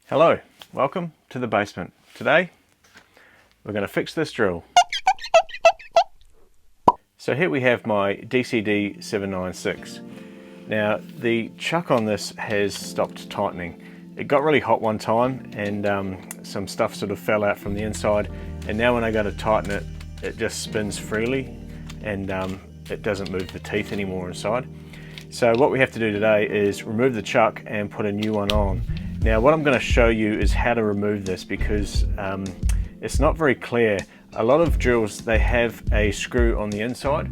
Hello, welcome to the basement. Today we're going to fix this drill. So here we have my DCD796. Now the chuck on this has stopped tightening. It got really hot one time and some stuff sort of fell out from the inside, and now when I go to tighten it, it just spins freely and it doesn't move the teeth anymore inside. So what we have to do today is remove the chuck and put a new one on. Now what I'm going to show you is how to remove this, because it's not very clear. A lot of drills, they have a screw on the inside,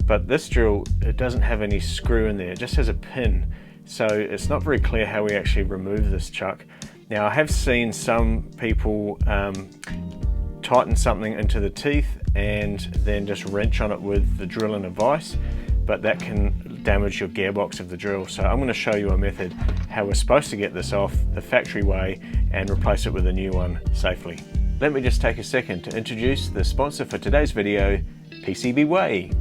but this drill, it doesn't have any screw in there, it just has a pin. So it's not very clear how we actually remove this chuck. Now I have seen some people tighten something into the teeth and then just wrench on it with the drill and a vise, but that can damage your gearbox of the drill. So I'm going to show you a method how we're supposed to get this off the factory way and replace it with a new one safely. Let me just take a second to introduce the sponsor for today's video, PCBWay.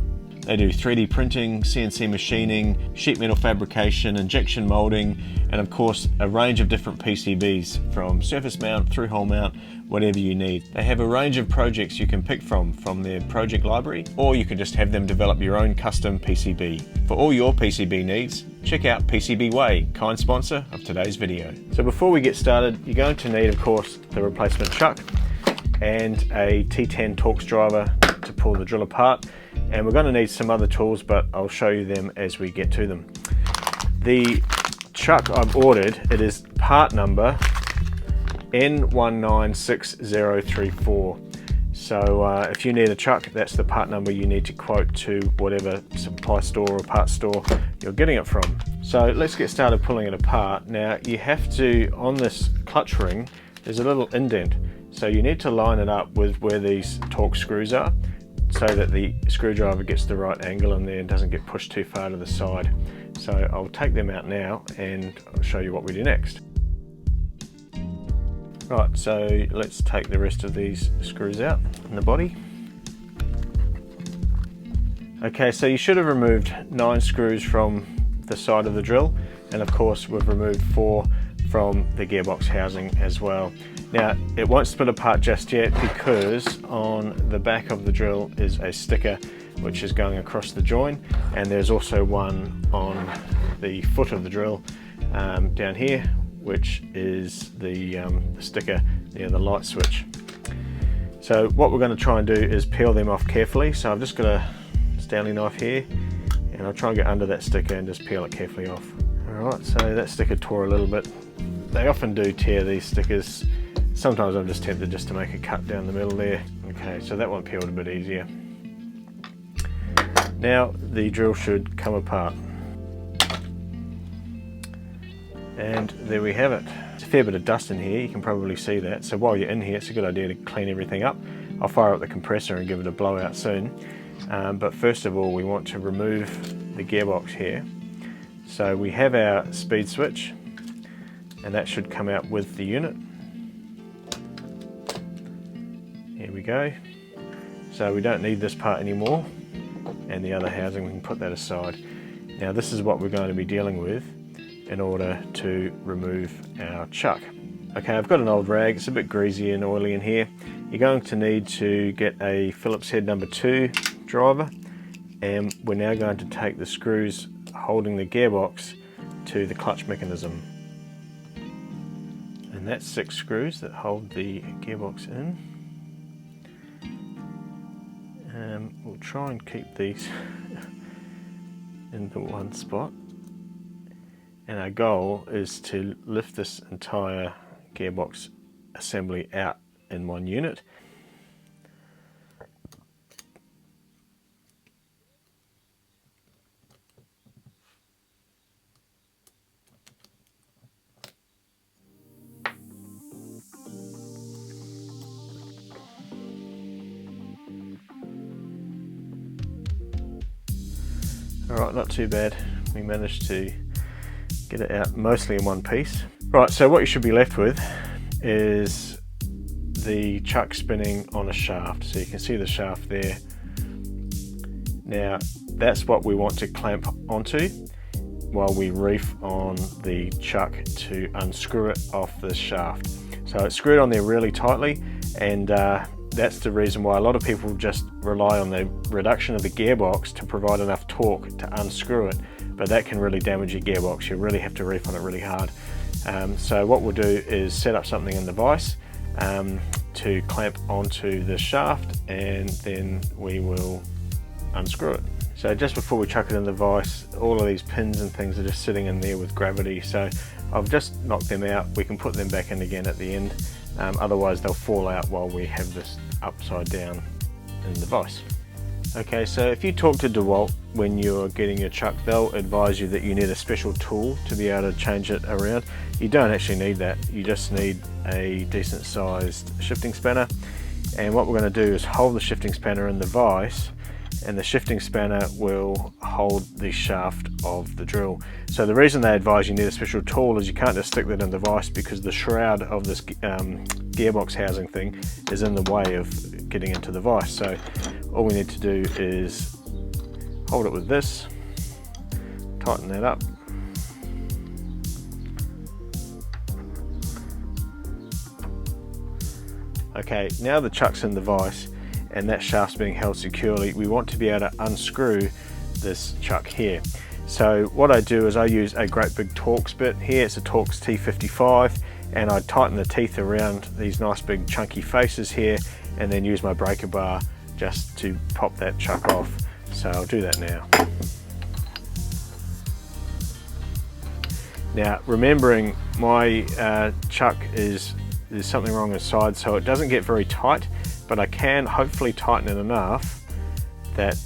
They do 3D printing, CNC machining, sheet metal fabrication, injection molding, and of course a range of different PCBs from surface mount, through hole mount, whatever you need. They have a range of projects you can pick from their project library, or you can just have them develop your own custom PCB. For all your PCB needs, check out PCBWay, kind sponsor of today's video. So before we get started, you're going to need, of course, the replacement chuck and a T10 Torx driver to pull the drill apart. And we're going to need some other tools, but I'll show you them as we get to them. The chuck I've ordered, it is part number N196034. So if you need a chuck, that's the part number you need to quote to whatever supply store or part store you're getting it from. So let's get started pulling it apart. Now you have to, on this clutch ring, there's a little indent. So you need to line it up with where these Torx screws are, so that the screwdriver gets the right angle in there and doesn't get pushed too far to the side. So I'll take them out now and I'll show you what we do next. Right, so let's take the rest of these screws out in the body. Okay, so you should have removed 9 screws from the side of the drill, and of course we've removed 4 from the gearbox housing as well. Now it won't split apart just yet, because on the back of the drill is a sticker which is going across the join, and there's also one on the foot of the drill down here, which is the sticker near the light switch. So what we're going to try and do is peel them off carefully. So I've just got a Stanley knife here, and I'll try and get under that sticker and just peel it carefully off. Alright, so that sticker tore a little bit. They often do tear, these stickers. Sometimes I'm just tempted just to make a cut down the middle there. Okay, so that one peeled a bit easier. Now the drill should come apart. And there we have it. There's a fair bit of dust in here, you can probably see that. So while you're in here, it's a good idea to clean everything up. I'll fire up the compressor and give it a blowout soon. But first of all, we want to remove the gearbox here. So we have our speed switch, and that should come out with the unit. Here we go. So we don't need this part anymore, and the other housing, we can put that aside. Now this is what we're going to be dealing with in order to remove our chuck. Okay, I've got an old rag, it's a bit greasy and oily in here. You're going to need to get a Phillips head number 2 driver, and we're now going to take the screws holding the gearbox to the clutch mechanism. And that's 6 screws that hold the gearbox in. We'll try and keep these in the one spot. And our goal is to lift this entire gearbox assembly out in one unit. Alright, not too bad. We managed to get it out mostly in one piece. Right, so what you should be left with is the chuck spinning on a shaft. So you can see the shaft there. Now that's what we want to clamp onto, while we reef on the chuck to unscrew it off this shaft. So it's screwed on there really tightly, and that's the reason why a lot of people just rely on the reduction of the gearbox to provide enough torque to unscrew it, but that can really damage your gearbox. You really have to reef on it really hard. So what we'll do is set up something in the vise to clamp onto the shaft, and then we will unscrew it. So just before we chuck it in the vise, all of these pins and things are just sitting in there with gravity, so I've just knocked them out. We can put them back in again at the end, otherwise they'll fall out while we have this upside down in the vise. Okay, so if you talk to DeWalt when you're getting your chuck, they'll advise you that you need a special tool to be able to change it around. You don't actually need that, you just need a decent sized shifting spanner. And what we're going to do is hold the shifting spanner in the vise, and the shifting spanner will hold the shaft of the drill. So the reason they advise you need a special tool is you can't just stick that in the vise, because the shroud of this gearbox housing thing is in the way of getting into the vise. So all we need to do is hold it with this, tighten that up, okay, now the chuck's in the vise and that shaft's being held securely, we want to be able to unscrew this chuck here. So what I do is I use a great big Torx bit here. It's a Torx T55, and I tighten the teeth around these nice big chunky faces here, and then use my breaker bar just to pop that chuck off. So I'll do that now. Now remembering my chuck there's something wrong inside, so it doesn't get very tight, but I can hopefully tighten it enough that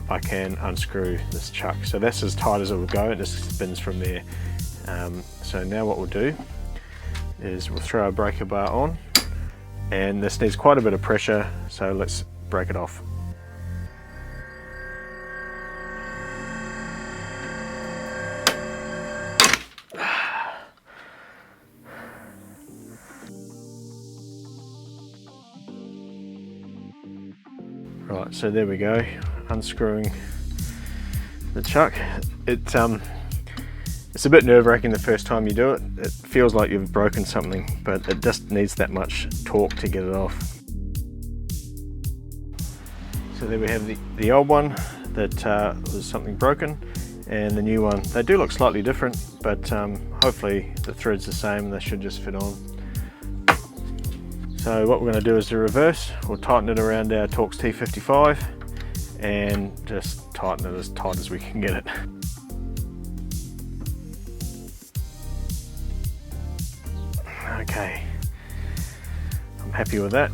I can unscrew this chuck. So that's as tight as it will go, it just spins from there. So now what we'll do is we'll throw our breaker bar on, and this needs quite a bit of pressure, so let's break it off. Right, so there we go, unscrewing the chuck. It's a bit nerve-wracking the first time you do it. It feels like you've broken something, but it just needs that much torque to get it off. So there we have the old one that was something broken, and the new one. They do look slightly different, but hopefully the thread's the same and they should just fit on. So what we're going to do is the reverse. We'll tighten it around our Torx T55 and just tighten it as tight as we can get it. Okay, I'm happy with that.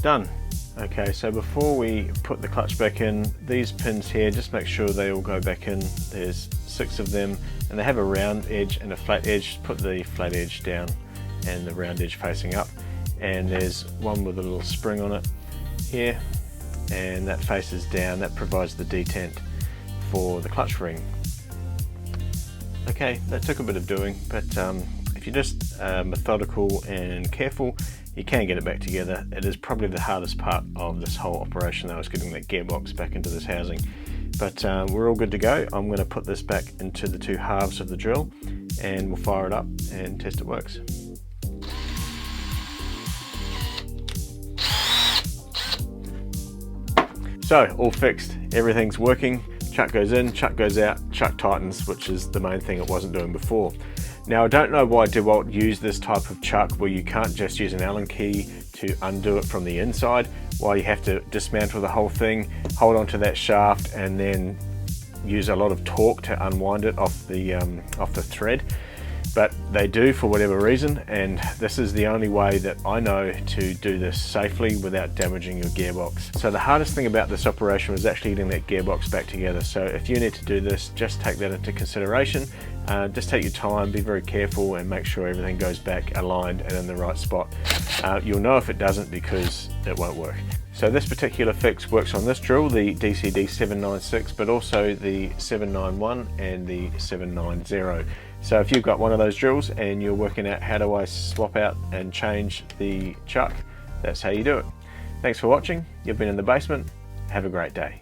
Done. Okay, so before we put the clutch back in, these pins here, just make sure they all go back in. There's 6 of them, and they have a round edge and a flat edge. Put the flat edge down and the round edge facing up, and there's one with a little spring on it here, and that faces down. That provides the detent for the clutch ring. Okay, that took a bit of doing, but if you're just methodical and careful, you can get it back together. It is probably the hardest part of this whole operation, though, is getting that gearbox back into this housing. But we're all good to go. I'm going to put this back into the 2 halves of the drill, and we'll fire it up and test it works. So, all fixed, everything's working. Chuck goes in, chuck goes out, chuck tightens, which is the main thing it wasn't doing before. Now I don't know why DeWalt used this type of chuck where you can't just use an Allen key to undo it from the inside, why you have to dismantle the whole thing, hold onto that shaft, and then use a lot of torque to unwind it off the thread. But they do for whatever reason, and this is the only way that I know to do this safely without damaging your gearbox. So the hardest thing about this operation was actually getting that gearbox back together. So if you need to do this, just take that into consideration. Just take your time, be very careful, and make sure everything goes back aligned and in the right spot. You'll know if it doesn't because it won't work. So this particular fix works on this drill, the DCD796, but also the 791 and the 790. So if you've got one of those drills and you're working out how do I swap out and change the chuck, that's how you do it. Thanks for watching. You've been in the basement. Have a great day.